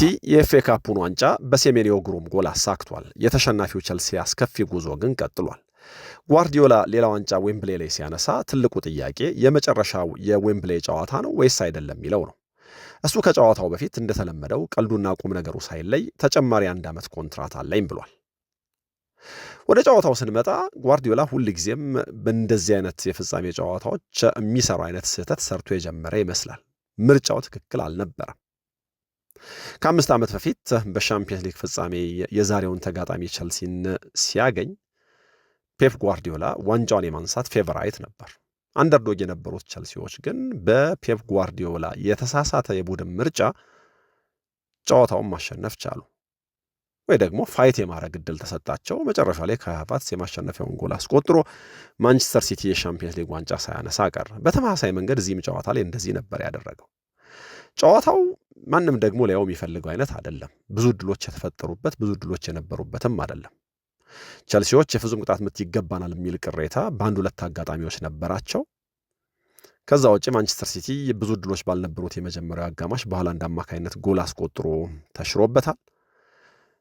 የኤፍኤ ካፑን ዋንጫ በሴሜንዮ ግሩም ጎል አሳክቷል። የተሸናፊው ቸልሲ አስከፊ ጉዞ ግን ቀጥሏል። ጓርዲዮላ ሌላ ዋንጫ ዌምብሌ ላይ ሲያነሳ ትልቁ ጥያቄ የመጨረሻው የዌምብሌ ጨዋታ ነው ወይስ አይደለም የሚለው ነው። እሱ ከጨዋታው በፊት እንደተለመደው ቀልዱና ቁም ነገሩ ሳይለይ ተጨማሪ 1 ዓመት ኮንትራት አለኝ ብሏል። ወደ ጨዋታው ስንመጣ ጓርዲዮላ ሁልጊዜም በእንደዚህ አይነት የፍጻሜ ጨዋታዎች የሚሰራው አይነት ስህተት ሰርቶ የጀመረ ይመስላል። ምርጫው ትክክል አልነበረም። ከ5 ዓመት በፊት በሻምፒየንስ ሊግ ፍጻሜ የዛሬውን ተጋጣሚ ቸልሲን ሲያገኝ ፔፕ ጓርዲዮላ ዋንጫውን የማንሳት ፌቨራይት ነበር። አንደርዶግ የነበሩት ቸልሲዎች ግን በፔፕ ጓርዲዮላ የተሳሳተ የቡድን ምርጫ ጨዋታውን ማሸነፍ ቻሉ፣ ወይ ደግሞ ፋይት የማድረግ ዕድል ተሰጣቸው። መጨረሻ ላይ ከሃቨርትዝ የማሸነፊያውን ጎል አስቆጥሮ ማንቸስተር ሲቲ የሻምፒየንስ ሊግ ዋንጫ ሳያነሳ ቀረ። በተመሳሳይ መንገድ እዚህም ጨዋታ ላይ እንደዚህ ነበር ያደረገው። ጨዋታው ማንም ደግሞ ሊያው የሚፈልገው አይነት አይደለም። ብዙ ዕድሎች የተፈጠሩበት ብዙ ዕድሎች የነበሩበትም አይደለም። ቸልሲዎች የፍጹም ቅጣት ምት ይገባናል የሚል ቅሬታ በአንድ ሁለት አጋጣሚዎች ነበራቸው። ከዛ ውጪ ማንቸስተር ሲቲ ብዙ ዕድሎች ባልነበሩት የመጀመሪያው አጋማሽ በሃላንድ አማካይነት ጎል አስቆጥሮ ተሽሮበታል።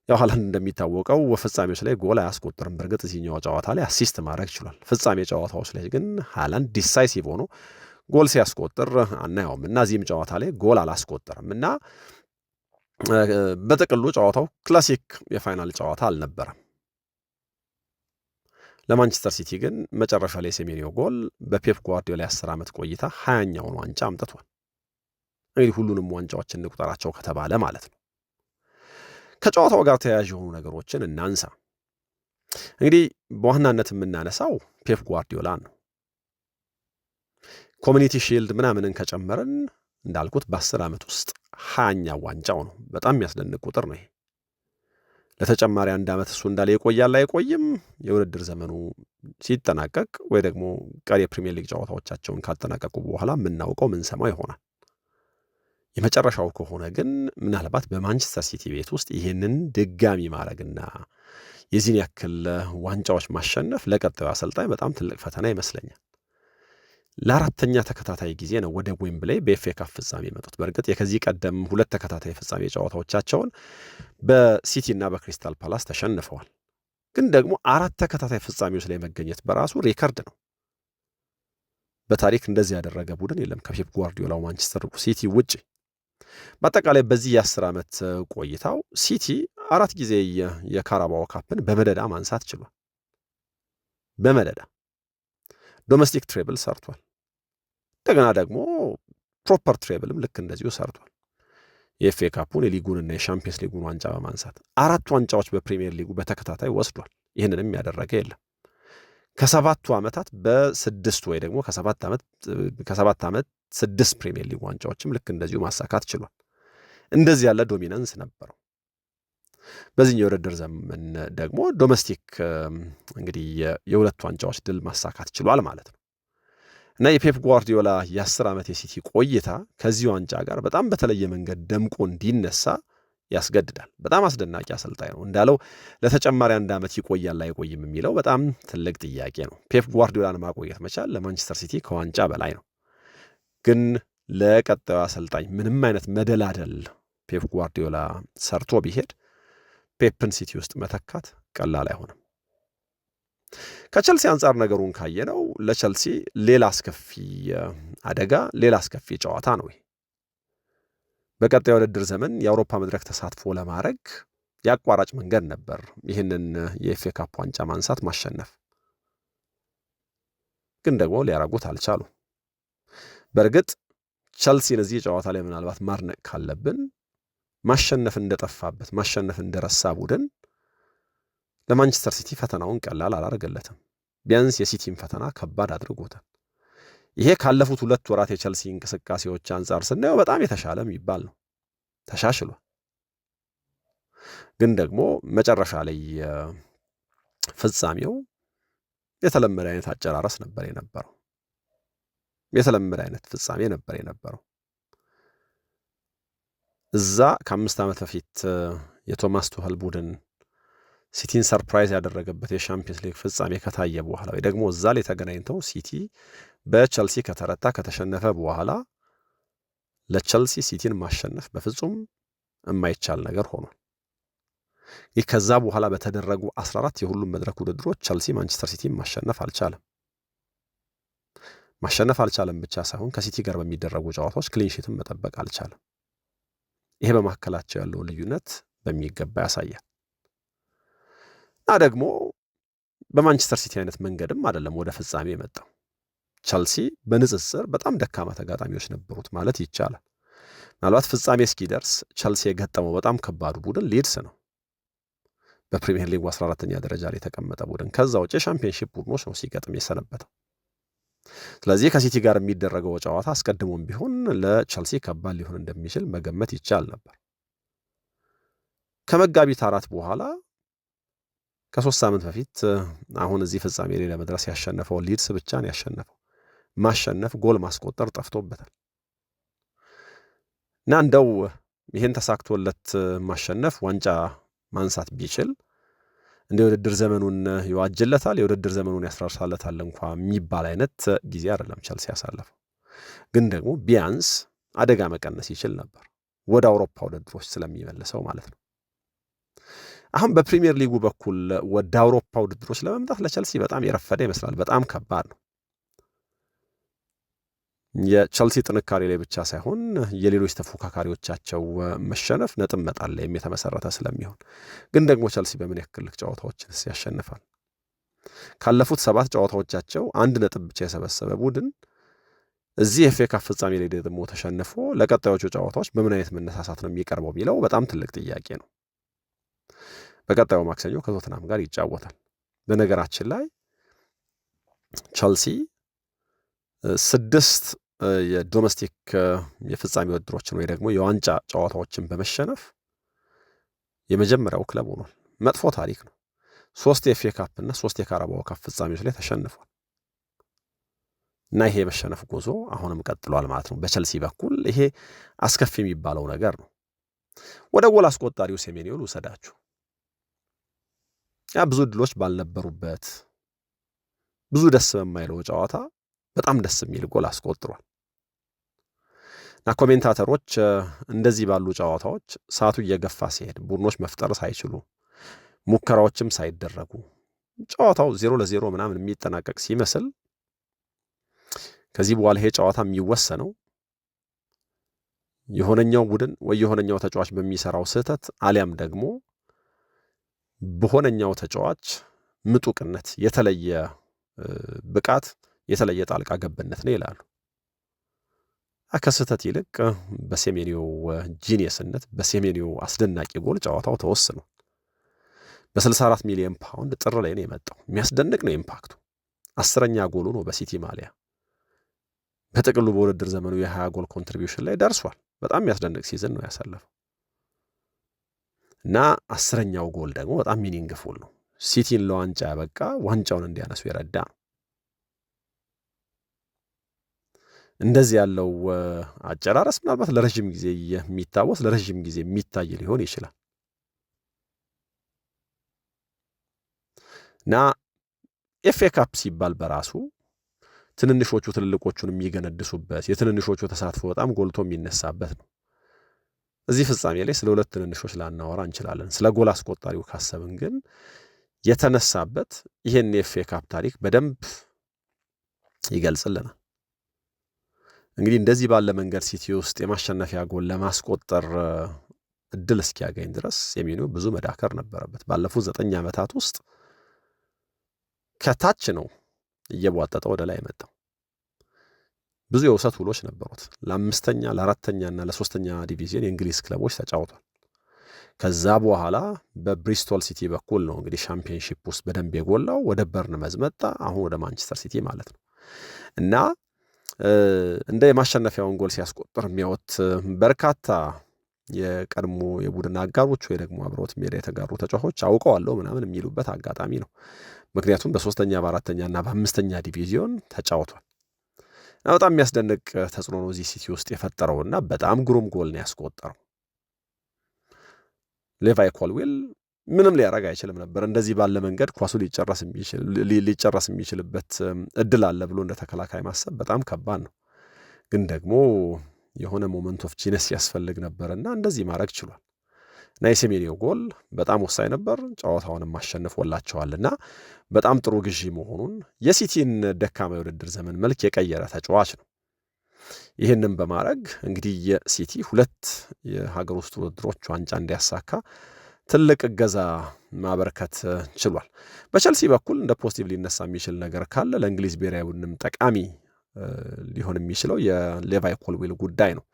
ያው ሃላንድ እንደሚታወቀው ፍጻሜዎች ላይ ጎል አያስቆጥርም። በእርግጥ እዚህኛው ጨዋታ ላይ አሲስት ማድረግ ችሏል። ፍጻሜ ጨዋታዎች ላይ ግን ሃላንድ ዲሳይሲቭ ሆኖ ጎል ሲያስቆጥር አናየውም እና እዚህም ጨዋታ ላይ ጎል አላስቆጠርም እና በጥቅሉ ጨዋታው ክላሲክ የፋይናል ጨዋታ አልነበረም። ለማንቸስተር ሲቲ ግን መጨረሻ ላይ የሴሜንዮ ጎል በፔፕ ጓርዲዮላ 10 ዓመት ቆይታ 20ኛውን ዋንጫ አምጥቷል። እንግዲህ ሁሉንም ዋንጫዎች እንቁጠራቸው ከተባለ ማለት ነው። ከጨዋታው ጋር ተያያዥ የሆኑ ነገሮችን እናንሳ። እንግዲህ በዋናነት የምናነሳው ፔፕ ጓርዲዮላ ነው። ኮሚኒቲ ሺልድ ምናምንን ከጨመረን እንዳልኩት በ10 ዓመት ውስጥ 20ኛ ዋንጫው ነው። በጣም የሚያስደንቅ ቁጥር ነው ይሄ። ለተጨማሪ 1 ዓመት እሱ እንዳለ ይቆያል አይቆይም፣ የውድድር ዘመኑ ሲጠናቀቅ ወይ ደግሞ ቀሪ የፕሪሚየር ሊግ ጨዋታዎቻቸውን ካጠናቀቁ በኋላ የምናውቀው ምንሰማው ይሆናል። የመጨረሻው ከሆነ ግን ምናልባት በማንቸስተር ሲቲ ቤት ውስጥ ይህንን ድጋሚ ማድረግና የዚህን ያክል ዋንጫዎች ማሸነፍ ለቀጣዩ አሰልጣኝ በጣም ትልቅ ፈተና ይመስለኛል። ለ4ኛ ተከታታይ ጊዜ ነው ወደ ዌምብሌይ በኤፍኤ ካፕ ፍጻሜ የመጡት። በእርግጥ የከዚህ ቀደም 2 ተከታታይ ፍጻሜ ጨዋታዎቻቸውን በሲቲ እና በክሪስታል ፓላስ ተሸንፈዋል። ግን ደግሞ 4 ተከታታይ ፍጻሜዎች ላይ መገኘት በራሱ ሬከርድ ነው። በታሪክ እንደዚህ ያደረገ ቡድን የለም ከፔፕ ጓርዲዮላው ማንቸስተር ሲቲ ውጪ። በአጠቃላይ በዚህ የ10 ዓመት ቆይታው ሲቲ 4 ጊዜ የካራባኦ ካፕን በመደዳ ማንሳት ችሏል። በመደዳ ዶሜስቲክ ትሬብል ሰርቷል። እንደገና ደግሞ ፕሮፐር ትሬብልም ልክ እንደዚሁ ሰርቷል። የኤፍኤ ካፑን የሊጉንና የሻምፒየንስ ሊጉን ዋንጫ በማንሳት 4 ዋንጫዎች በፕሪሚየር ሊጉ በተከታታይ ወስዷል። ይህንንም ያደረገ የለም። ከ7 ዓመታት በ6 ወይ ደግሞ ከ7 ዓመት 6 ፕሪሚየር ሊግ ዋንጫዎችም ልክ እንደዚሁ ማሳካት ችሏል። እንደዚህ ያለ ዶሚናንስ ነበረው። በዚህኛው የውድድር ዘመን ደግሞ ዶሜስቲክ እንግዲህ የ2 ዋንጫዎች ድል ማሳካት ችሏል ማለት ነው እና የፔፕ ጓርዲዮላ የ10 ዓመት የሲቲ ቆይታ ከዚህ ዋንጫ ጋር በጣም በተለየ መንገድ ደምቆ እንዲነሳ ያስገድዳል። በጣም አስደናቂ አሰልጣኝ ነው እንዳለው ለተጨማሪ 1 ዓመት ይቆያል አይቆይም የሚለው በጣም ትልቅ ጥያቄ ነው። ፔፕ ጓርዲዮላን ማቆየት መቻል ለማንቸስተር ሲቲ ከዋንጫ በላይ ነው። ግን ለቀጣዩ አሰልጣኝ ምንም አይነት መደላደል ፔፕ ጓርዲዮላ ሰርቶ ቢሄድ ፔፕን ሲቲ ውስጥ መተካት ቀላል አይሆንም። ከቸልሲ አንጻር ነገሩን ካየነው ለቸልሲ ሌላ አስከፊ አደጋ፣ ሌላ አስከፊ ጨዋታ ነው። በቀጣዩ ውድድር ዘመን የአውሮፓ መድረክ ተሳትፎ ለማድረግ ያቋራጭ መንገድ ነበር ይህንን የኤፍኤ ካፕ ዋንጫ ማንሳት ማሸነፍ። ግን ደግሞ ሊያረጉት አልቻሉ። በእርግጥ ቸልሲን እዚህ ጨዋታ ላይ ምናልባት ማድነቅ ካለብን ማሸነፍ እንደጠፋበት ማሸነፍ እንደረሳ ቡድን ለማንቸስተር ሲቲ ፈተናውን ቀላል አላደረገለትም። ቢያንስ የሲቲን ፈተና ከባድ አድርጎታል። ይሄ ካለፉት 2 ወራት የቸልሲ እንቅስቃሴዎች አንጻር ስናየው በጣም የተሻለ የሚባል ነው። ተሻሽሏል። ግን ደግሞ መጨረሻ ላይ ፍጻሜው የተለመደ አይነት አጨራረስ ነበር የነበረው። የተለመደ አይነት ፍጻሜ ነበር የነበረው። እዛ ከ5 ዓመት በፊት የቶማስ ቱኸል ቡድን ሲቲን ሰርፕራይዝ ያደረገበት የሻምፒየንስ ሊግ ፍጻሜ ከታየ በኋላ ወይ ደግሞ እዛ ላይ ተገናኝተው ሲቲ በቸልሲ ከተረታ ከተሸነፈ በኋላ ለቸልሲ ሲቲን ማሸነፍ በፍጹም የማይቻል ነገር ሆኗል። ይህ ከዛ በኋላ በተደረጉ 14 የሁሉም መድረክ ውድድሮች ቸልሲ ማንቸስተር ሲቲ ማሸነፍ አልቻለም ብቻ ሳይሆን ከሲቲ ጋር በሚደረጉ ጨዋታዎች ክሊንሺትን መጠበቅ አልቻለም። ይሄ በመካከላቸው ያለው ልዩነት በሚገባ ያሳያል። እና ደግሞ በማንቸስተር ሲቲ አይነት መንገድም አይደለም ወደ ፍጻሜ የመጣው። ቸልሲ በንጽጽር በጣም ደካማ ተጋጣሚዎች ነበሩት ማለት ይቻላል። ምናልባት ፍጻሜ እስኪደርስ ቸልሲ የገጠመው በጣም ከባዱ ቡድን ሊድስ ነው። በፕሪሚየር ሊጉ 14ኛ ደረጃ ላይ የተቀመጠ ቡድን። ከዛ ውጭ የሻምፒዮንሺፕ ቡድኖች ነው ሲገጥም የሰነበተው። ስለዚህ ከሲቲ ጋር የሚደረገው ጨዋታ አስቀድሞም ቢሆን ለቸልሲ ከባድ ሊሆን እንደሚችል መገመት ይቻል ነበር። ከመጋቢት 4 በኋላ ከ3 ሳምንት በፊት አሁን እዚህ ፍጻሜ ላይ ለመድረስ ያሸነፈው ሊድስ ብቻ ነው ያሸነፈው። ማሸነፍ ጎል ማስቆጠር ጠፍቶበታል። እና እንደው ይሄን ተሳክቶለት ማሸነፍ ዋንጫ ማንሳት ቢችል እንደ የውድድር ዘመኑን ይዋጅለታል፣ የውድድር ዘመኑን ያስራርሳለታል እንኳን የሚባል አይነት ጊዜ አይደለም ቸልሲ ያሳለፈው። ግን ደግሞ ቢያንስ አደጋ መቀነስ ይችል ነበር ወደ አውሮፓ ውድድሮች ስለሚመልሰው ማለት ነው። አሁን በፕሪሚየር ሊጉ በኩል ወደ አውሮፓ ውድድሮች ለመምጣት ለቸልሲ በጣም የረፈደ ይመስላል። በጣም ከባድ ነው። የቸልሲ ጥንካሬ ላይ ብቻ ሳይሆን የሌሎች ተፎካካሪዎቻቸው መሸነፍ ነጥብ መጣል ላይ የተመሰረተ ስለሚሆን፣ ግን ደግሞ ቸልሲ በምን ያክል ጨዋታዎችንስ ያሸንፋል? ካለፉት 7 ጨዋታዎቻቸው 1 ነጥብ ብቻ የሰበሰበ ቡድን እዚህ የኤፍኤ ካፕ ፍጻሜ ላይ ደግሞ ተሸንፎ ለቀጣዮቹ ጨዋታዎች በምን አይነት መነሳሳት ነው የሚቀርበው የሚለው በጣም ትልቅ ጥያቄ ነው። በቀጣዩ ማክሰኞ ከቶተንሃም ጋር ይጫወታል። በነገራችን ላይ ቸልሲ 6 የዶሜስቲክ የፍጻሜ ውድድሮችን ወይ ደግሞ የዋንጫ ጨዋታዎችን በመሸነፍ የመጀመሪያው ክለብ ሆኗል። መጥፎ ታሪክ ነው። 3 የኤፍኤ ካፕ እና 3 የካራባኦ ካፕ ፍጻሜዎች ላይ ተሸንፏል። እና ይሄ የመሸነፍ ጉዞ አሁንም ቀጥሏል ማለት ነው። በቸልሲ በኩል ይሄ አስከፊ የሚባለው ነገር ነው። ወደ ጎል አስቆጣሪው ሴሜንዮ ልውሰዳችሁ። ብዙ ድሎች ባልነበሩበት ብዙ ደስ በማይለው ጨዋታ በጣም ደስ የሚል ጎል አስቆጥሯል። እና ኮሜንታተሮች እንደዚህ ባሉ ጨዋታዎች ሰዓቱ እየገፋ ሲሄድ ቡድኖች መፍጠር ሳይችሉ ሙከራዎችም ሳይደረጉ ጨዋታው 0-0 ምናምን የሚጠናቀቅ ሲመስል ከዚህ በኋላ ይሄ ጨዋታ የሚወሰነው የሆነኛው ቡድን ወይ የሆነኛው ተጫዋች በሚሰራው ስህተት አሊያም ደግሞ በሆነኛው ተጫዋች ምጡቅነት፣ የተለየ ብቃት፣ የተለየ ጣልቃ ገብነት ነው ይላሉ። ከስህተት ይልቅ በሴሜንዮ ጂኒየስነት፣ በሴሜንዮ አስደናቂ ጎል ጨዋታው ተወስኖ በ64 ሚሊዮን ፓውንድ ጥር ላይ ነው የመጣው። የሚያስደንቅ ነው ኢምፓክቱ። 10ኛ ጎሉ ነው በሲቲ ማሊያ። በጥቅሉ በውድድር ዘመኑ የ20 ጎል ኮንትሪቢዩሽን ላይ ደርሷል። በጣም የሚያስደንቅ ሲዝን ነው ያሳለፈው እና 10ኛው ጎል ደግሞ በጣም ሚኒንግፉል ነው። ሲቲን ለዋንጫ ያበቃ፣ ዋንጫውን እንዲያነሱ የረዳ ነው። እንደዚህ ያለው አጨራረስ ምናልባት ለረጅም ጊዜ የሚታወስ ለረጅም ጊዜ የሚታይ ሊሆን ይችላል እና ኤፍኤ ካፕ ሲባል በራሱ ትንንሾቹ ትልልቆቹን የሚገነድሱበት የትንንሾቹ ተሳትፎ በጣም ጎልቶ የሚነሳበት ነው። እዚህ ፍጻሜ ላይ ስለ 2 ትንንሾች ላናወራ እንችላለን። ስለ ጎል አስቆጣሪው ካሰብን ግን የተነሳበት ይሄን የኤፍኤ ካፕ ታሪክ በደንብ ይገልጽልናል። እንግዲህ እንደዚህ ባለ መንገድ ሲቲ ውስጥ የማሸነፊያ ጎል ለማስቆጠር እድል እስኪያገኝ ድረስ ሴሜንዮ ብዙ መዳከር ነበረበት። ባለፉት 9 ዓመታት ውስጥ ከታች ነው እየቧጠጠ ወደ ላይ የመጣው። ብዙ የውሰት ውሎች ነበሩት። ለ5ኛ ለ4ኛ እና ለ3ኛ ዲቪዥን የእንግሊዝ ክለቦች ተጫውቷል። ከዛ በኋላ በብሪስቶል ሲቲ በኩል ነው እንግዲህ ሻምፒዮንሺፕ ውስጥ በደንብ የጎላው። ወደ በርንመዝ መጣ። አሁን ወደ ማንቸስተር ሲቲ ማለት ነው እና እንደ የማሸነፊያውን ጎል ሲያስቆጥር የሚያወት በርካታ የቀድሞ የቡድን አጋሮች ወይ ደግሞ አብረውት ሜዳ የተጋሩ ተጫዋቾች አውቀዋለሁ ምናምን የሚሉበት አጋጣሚ ነው። ምክንያቱም በ3ኛ በ4ኛ እና በ5ኛ ዲቪዥን ተጫውቷል። በጣም የሚያስደንቅ ተጽዕኖ ነው እዚህ ሲቲ ውስጥ የፈጠረውና በጣም ግሩም ጎል ነው ያስቆጠረው። ሌቫይ ኮልዊል ምንም ሊያረግ አይችልም ነበር። እንደዚህ ባለ መንገድ ኳሱ ሊጨረስ የሚችልበት እድል አለ ብሎ እንደ ተከላካይ ማሰብ በጣም ከባድ ነው። ግን ደግሞ የሆነ ሞመንት ኦፍ ጂነስ ያስፈልግ ነበርና እንደዚህ ማድረግ ችሏል። እና የሴሜንዮ ጎል በጣም ወሳኝ ነበር። ጨዋታውንም አሸንፎላቸዋልና በጣም ጥሩ ግዢ መሆኑን የሲቲን ደካማ የውድድር ዘመን መልክ የቀየረ ተጫዋች ነው። ይህንን በማድረግ እንግዲህ የሲቲ 2 የሀገር ውስጥ ውድድሮች ዋንጫ እንዲያሳካ ትልቅ እገዛ ማበርከት ችሏል። በቸልሲ በኩል እንደ ፖዚቲቭ ሊነሳ የሚችል ነገር ካለ ለእንግሊዝ ብሔራዊ ቡድንም ጠቃሚ ሊሆን የሚችለው የሌቫይ ኮልዊል ጉዳይ ነው።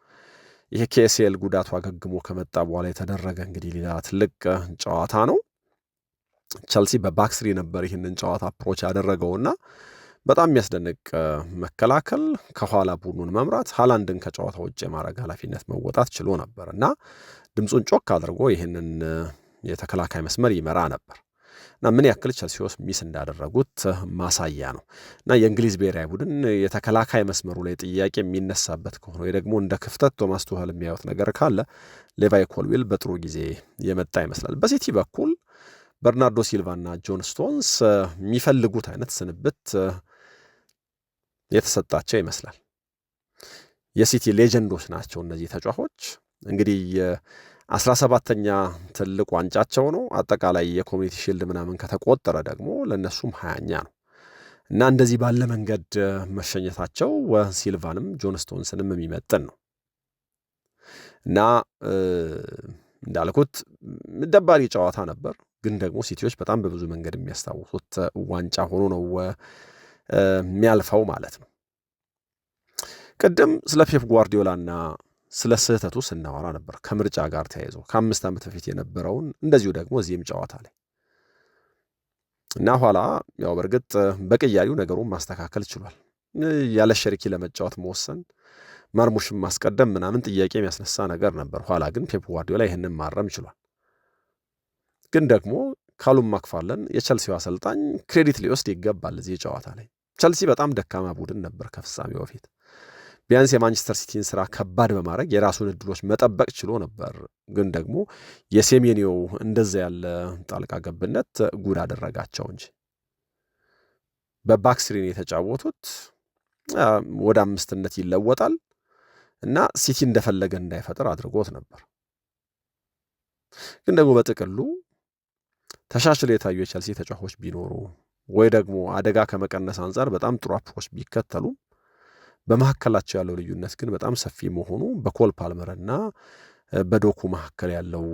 ይሄ ኬኤስኤል ጉዳቱ አገግሞ ከመጣ በኋላ የተደረገ እንግዲህ ሌላ ትልቅ ጨዋታ ነው። ቸልሲ በባክስሪ ነበር ይህንን ጨዋታ አፕሮች ያደረገውና በጣም የሚያስደንቅ መከላከል፣ ከኋላ ቡድኑን መምራት፣ ሃላንድን ከጨዋታ ውጭ የማድረግ ኃላፊነት መወጣት ችሎ ነበር እና ድምፁን ጮክ አድርጎ ይህንን የተከላካይ መስመር ይመራ ነበር እና ምን ያክል ቸልሲዎች ሚስ እንዳደረጉት ማሳያ ነው። እና የእንግሊዝ ብሔራዊ ቡድን የተከላካይ መስመሩ ላይ ጥያቄ የሚነሳበት ከሆነ ወይ ደግሞ እንደ ክፍተት ቶማስ ቱኸል የሚያዩት ነገር ካለ ሌቫይ ኮልዊል በጥሩ ጊዜ የመጣ ይመስላል። በሲቲ በኩል በርናርዶ ሲልቫና ጆን ስቶንስ የሚፈልጉት አይነት ስንብት የተሰጣቸው ይመስላል። የሲቲ ሌጀንዶች ናቸው እነዚህ ተጫዋቾች። እንግዲህ 17ኛ ትልቅ ዋንጫቸው ነው። አጠቃላይ የኮሚኒቲ ሺልድ ምናምን ከተቆጠረ ደግሞ ለእነሱም 20ኛ ነው እና እንደዚህ ባለ መንገድ መሸኘታቸው ሲልቫንም ጆን ስቶንስንም የሚመጥን ነው እና እንዳልኩት ደባሪ ጨዋታ ነበር፣ ግን ደግሞ ሲቲዎች በጣም በብዙ መንገድ የሚያስታውሱት ዋንጫ ሆኖ ነው የሚያልፈው ማለት ነው። ቅድም ስለ ፔፕ ጓርዲዮላና ስለ ስህተቱ ስናወራ ነበር ከምርጫ ጋር ተያይዞ ከ5 ዓመት በፊት የነበረውን እንደዚሁ ደግሞ እዚህም ጨዋታ ላይ እና ኋላ ያው በእርግጥ በቅያሪው ነገሩን ማስተካከል ችሏል። ያለ ሸሪኪ ለመጫወት መወሰን፣ ማርሙሽም ማስቀደም ምናምን ጥያቄ የሚያስነሳ ነገር ነበር። ኋላ ግን ፔፕ ጓርዲዮላ ይህንን ማረም ችሏል። ግን ደግሞ ካሉም ማክፋለን የቸልሲው አሰልጣኝ ክሬዲት ሊወስድ ይገባል። እዚህ ጨዋታ ላይ ቸልሲ በጣም ደካማ ቡድን ነበር ከፍጻሜው በፊት። ቢያንስ የማንቸስተር ሲቲን ስራ ከባድ በማድረግ የራሱን እድሎች መጠበቅ ችሎ ነበር። ግን ደግሞ የሴሜንዮ እንደዛ ያለ ጣልቃ ገብነት ጉድ አደረጋቸው እንጂ በባክስሪን የተጫወቱት ወደ 5ነት ይለወጣል እና ሲቲ እንደፈለገ እንዳይፈጥር አድርጎት ነበር። ግን ደግሞ በጥቅሉ ተሻሽለው የታዩ የቸልሲ ተጫዋቾች ቢኖሩ ወይ ደግሞ አደጋ ከመቀነስ አንጻር በጣም ጥሩ አፕሮች ቢከተሉ በመካከላቸው ያለው ልዩነት ግን በጣም ሰፊ መሆኑ በኮል ፓልመርና በዶኩ መካከል ያለው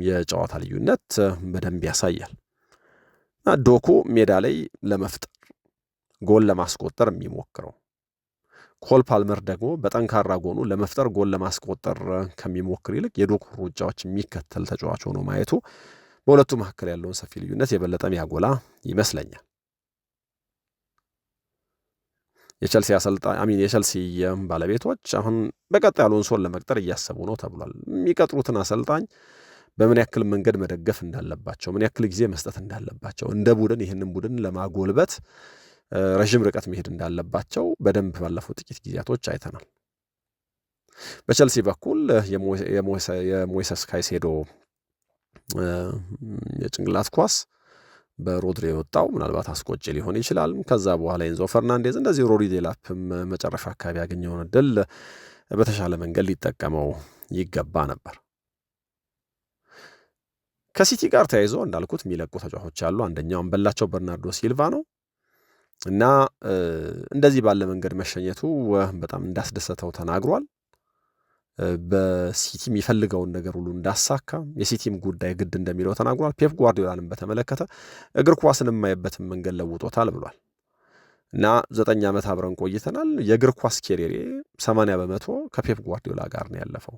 የጨዋታ ልዩነት በደንብ ያሳያል። ዶኩ ሜዳ ላይ ለመፍጠር ጎል ለማስቆጠር የሚሞክረው፣ ኮል ፓልመር ደግሞ በጠንካራ ጎኑ ለመፍጠር ጎል ለማስቆጠር ከሚሞክር ይልቅ የዶኩ ሩጫዎች የሚከተል ተጫዋች ሆኖ ማየቱ በሁለቱ መካከል ያለውን ሰፊ ልዩነት የበለጠ ሚያጎላ ይመስለኛል። የቸልሲ ባለቤቶች አሁን በቀጣይ አሎንሶን ለመቅጠር እያሰቡ ነው ተብሏል። የሚቀጥሩትን አሰልጣኝ በምን ያክል መንገድ መደገፍ እንዳለባቸው፣ ምን ያክል ጊዜ መስጠት እንዳለባቸው፣ እንደ ቡድን ይህንን ቡድን ለማጎልበት ረዥም ርቀት መሄድ እንዳለባቸው በደንብ ባለፉት ጥቂት ጊዜያቶች አይተናል። በቸልሲ በኩል የሞይሰስ ካይሴዶ የጭንቅላት ኳስ በሮድሪ የወጣው ምናልባት አስቆጭ ሊሆን ይችላል። ከዛ በኋላ ኤንዞ ፈርናንዴዝ እንደዚህ ሮሪ ዴላፕም መጨረሻ አካባቢ ያገኘውን እድል በተሻለ መንገድ ሊጠቀመው ይገባ ነበር። ከሲቲ ጋር ተያይዞ እንዳልኩት የሚለቁ ተጫዋቾች አሉ። አንደኛው አንበላቸው በርናርዶ ሲልቫ ነው እና እንደዚህ ባለ መንገድ መሸኘቱ በጣም እንዳስደሰተው ተናግሯል። በሲቲ የሚፈልገውን ነገር ሁሉ እንዳሳካ የሲቲም ጉዳይ ግድ እንደሚለው ተናግሯል። ፔፕ ጓርዲዮላንም በተመለከተ እግር ኳስን የማይበትን መንገድ ለውጦታል ብሏል እና 9 ዓመት አብረን ቆይተናል። የእግር ኳስ ኬሪየሬ 80% ከፔፕ ጓርዲዮላ ጋር ነው ያለፈው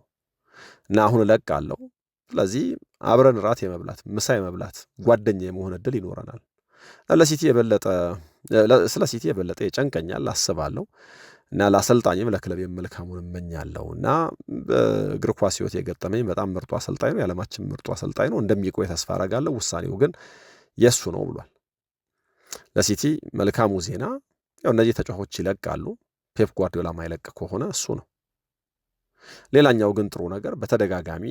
እና አሁን እለቃለሁ። ስለዚህ አብረን ራት የመብላት ምሳ የመብላት ጓደኛ የመሆን እድል ይኖረናል። ስለ ሲቲ የበለጠ ይጨንቀኛል አስባለሁ እና ለአሰልጣኝም ለክለብ መልካሙን እመኛለሁ እና በእግር ኳስ ሕይወት የገጠመኝ በጣም ምርጡ አሰልጣኝ ነው፣ የዓለማችን ምርጡ አሰልጣኝ ነው፣ እንደሚቆይ ተስፋ አደርጋለሁ። ውሳኔው ግን የሱ ነው ብሏል። ለሲቲ መልካሙ ዜና ያው እነዚህ ተጫዋቾች ይለቃሉ። ፔፕ ጓርዲዮላ ማይለቅ ከሆነ እሱ ነው። ሌላኛው ግን ጥሩ ነገር በተደጋጋሚ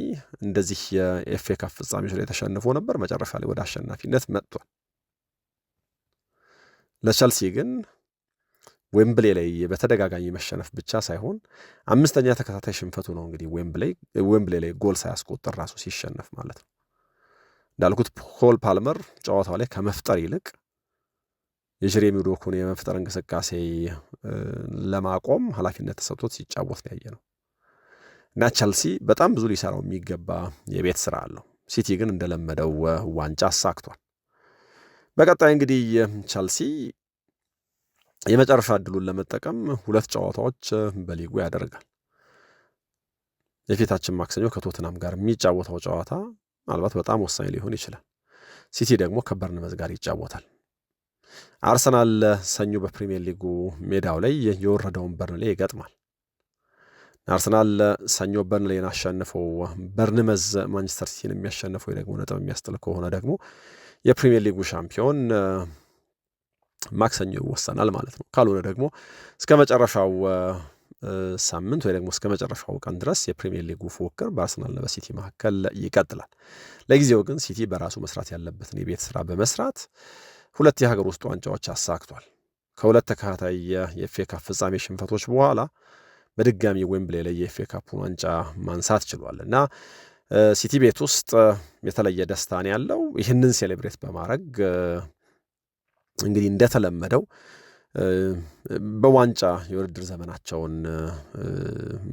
እንደዚህ የኤፍኤ ካፕ ፍጻሜዎች ላይ ተሸንፎ ነበር። መጨረሻ ላይ ወደ አሸናፊነት መጥቷል። ለቸልሲ ግን ዌምብሌ ላይ በተደጋጋሚ መሸነፍ ብቻ ሳይሆን 5ኛ ተከታታይ ሽንፈቱ ነው እንግዲህ ዌምብሌ ላይ ጎል ሳያስቆጥር ራሱ ሲሸነፍ ማለት ነው። እንዳልኩት ኮል ፓልመር ጨዋታው ላይ ከመፍጠር ይልቅ የጀሬሚ ዶኩን የመፍጠር እንቅስቃሴ ለማቆም ኃላፊነት ተሰጥቶት ሲጫወት ነው ያየነው። እና ቸልሲ በጣም ብዙ ሊሰራው የሚገባ የቤት ስራ አለው። ሲቲ ግን እንደለመደው ዋንጫ አሳክቷል። በቀጣይ እንግዲህ ቸልሲ የመጨረሻ እድሉን ለመጠቀም 2 ጨዋታዎች በሊጉ ያደርጋል። የፊታችን ማክሰኞ ከቶትናም ጋር የሚጫወተው ጨዋታ ምናልባት በጣም ወሳኝ ሊሆን ይችላል። ሲቲ ደግሞ ከበርንመዝ ጋር ይጫወታል። አርሰናል ሰኞ በፕሪሚየር ሊጉ ሜዳው ላይ የወረደውን በርንሌ ይገጥማል። አርሰናል ሰኞ በርንሌን አሸንፈው በርንመዝ ማንቸስተር ሲቲን የሚያሸንፈው ደግሞ ነጥብ የሚያስጥል ከሆነ ደግሞ የፕሪሚየር ሊጉ ሻምፒዮን ማክሰኞ ይወሰናል ማለት ነው። ካልሆነ ደግሞ እስከ መጨረሻው ሳምንት ወይ ደግሞ እስከ መጨረሻው ቀን ድረስ የፕሪሚየር ሊጉ ፉክክር በአርሰናልና በሲቲ መካከል ይቀጥላል። ለጊዜው ግን ሲቲ በራሱ መስራት ያለበትን የቤት ስራ በመስራት 2 የሀገር ውስጥ ዋንጫዎች አሳክቷል። ከ2 ተከታታይ የኤፍኤ ካፕ ፍጻሜ ሽንፈቶች በኋላ በድጋሚ ዌምብሌ ላይ የኤፍኤ ካፑን ዋንጫ ማንሳት ችሏል እና ሲቲ ቤት ውስጥ የተለየ ደስታን ያለው ይህንን ሴሌብሬት በማድረግ እንግዲህ እንደተለመደው በዋንጫ የውድድር ዘመናቸውን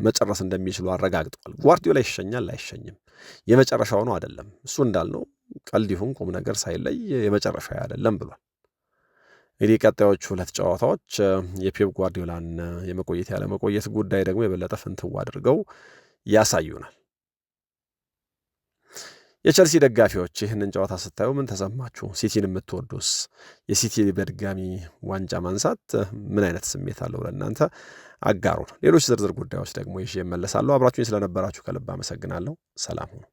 መጨረስ እንደሚችሉ አረጋግጠዋል። ጓርዲዮላ ይሸኛል አይሸኝም የመጨረሻው ነው አይደለም፣ እሱ እንዳልነው ቀልድ ይሁን ቁም ነገር ሳይለይ የመጨረሻ አይደለም ብሏል። እንግዲህ ቀጣዮቹ 2 ጨዋታዎች የፔፕ ጓርዲዮላን የመቆየት ያለመቆየት ጉዳይ ደግሞ የበለጠ ፍንትው አድርገው ያሳዩናል። የቸልሲ ደጋፊዎች ይህንን ጨዋታ ስታዩ ምን ተሰማችሁ? ሲቲን የምትወዱስ የሲቲ በድጋሚ ዋንጫ ማንሳት ምን አይነት ስሜት አለው ለእናንተ? አጋሩን። ሌሎች ዝርዝር ጉዳዮች ደግሞ ይዤ እመለሳለሁ። አብራችሁኝ ስለነበራችሁ ከልብ አመሰግናለሁ። ሰላም ሁኑ።